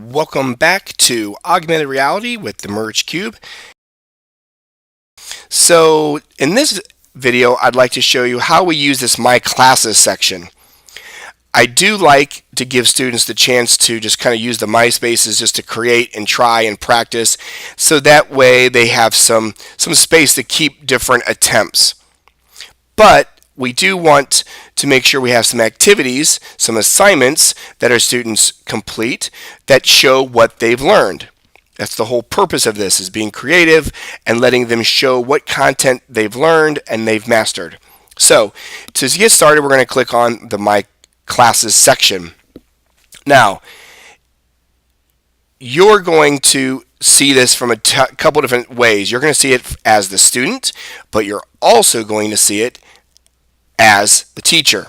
Welcome back to Augmented Reality with the Merge Cube. So in this video, I'd like to show you how we use this My Classes section. I do like to give students the chance to just kind of use the MySpaces just to create and try and practice, so that way they have some space to keep different attempts. But we do want to make sure we have some activities, some assignments that our students complete that show what they've learned. That's the whole purpose of this, is being creative and letting them show what content they've learned and they've mastered. So to get started, we're going to click on the My Classes section. Now, you're going to see this from a couple different ways. You're going to see it as the student, but you're also going to see it as the teacher.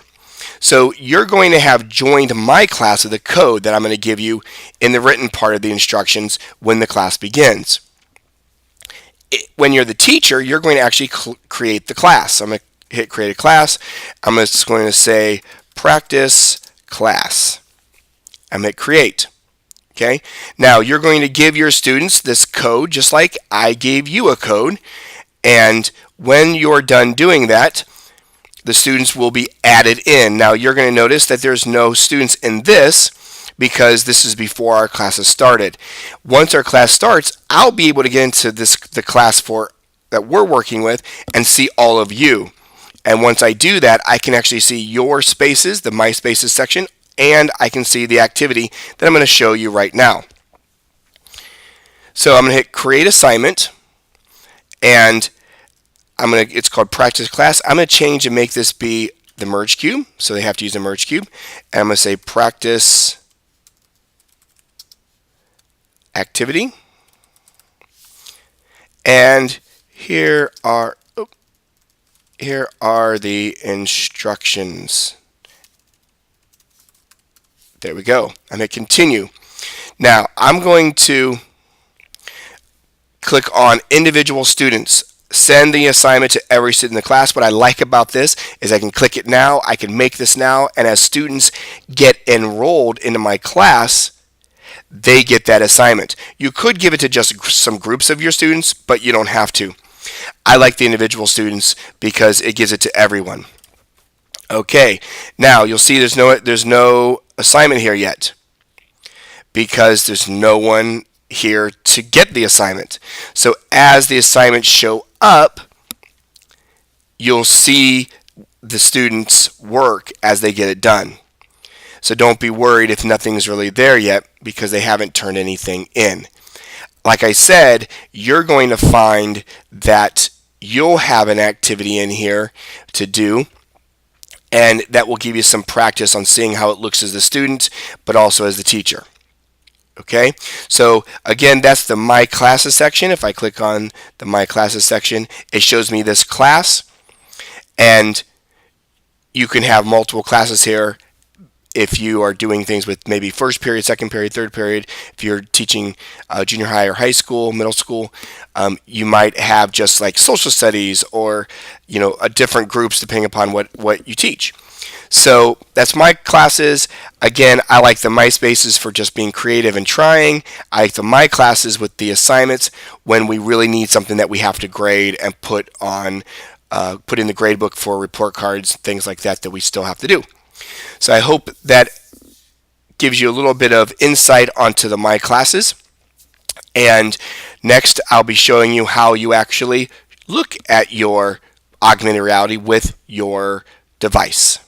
So you're going to have joined my class with the code that I'm going to give you in the written part of the instructions when the class begins. When you're the teacher, you're going to actually create the class. So I'm going to hit create a class. I'm just going to say practice class. I'm going to create. Okay. Now you're going to give your students this code just like I gave you a code. And when you're done doing that, the students will be added in. Now you're going to notice that there's no students in this because this is before our class has started. Once our class starts, I'll be able to get into the class that we're working with and see all of you. And once I do that, I can actually see your spaces, the My Spaces section, and I can see the activity that I'm going to show you right now. So I'm going to hit create assignment, and it's called practice class. I'm going to change and make this be the Merge Cube, so they have to use the Merge Cube. And I'm going to say practice activity. And here are the instructions. There we go. I'm going to continue. Now I'm going to click on individual students. Send the assignment to every student in the class. What I like about this is I can click it now, I can make this now, and as students get enrolled into my class, they get that assignment. You could give it to just some groups of your students, but you don't have to. I like the individual students because it gives it to everyone. Okay, now you'll see there's no assignment here yet because there's no one here to get the assignment. So as the assignments show up, you'll see the students' work as they get it done. So don't be worried if nothing's really there yet because they haven't turned anything in. Like I said, you're going to find that you'll have an activity in here to do, and that will give you some practice on seeing how it looks as the student, but also as the teacher. Okay, so again, that's the My Classes section. If I click on the My Classes section, it shows me this class, and you can have multiple classes here if you are doing things with maybe first period, second period, third period. If you're teaching junior high or high school, middle school, you might have just like social studies or different groups depending upon what you teach. So that's My Classes. Again, I like the MySpaces for just being creative and trying. I like the My Classes with the assignments when we really need something that we have to grade and put in the grade book for report cards, things like that we still have to do. So I hope that gives you a little bit of insight onto the My Classes. And next, I'll be showing you how you actually look at your augmented reality with your device.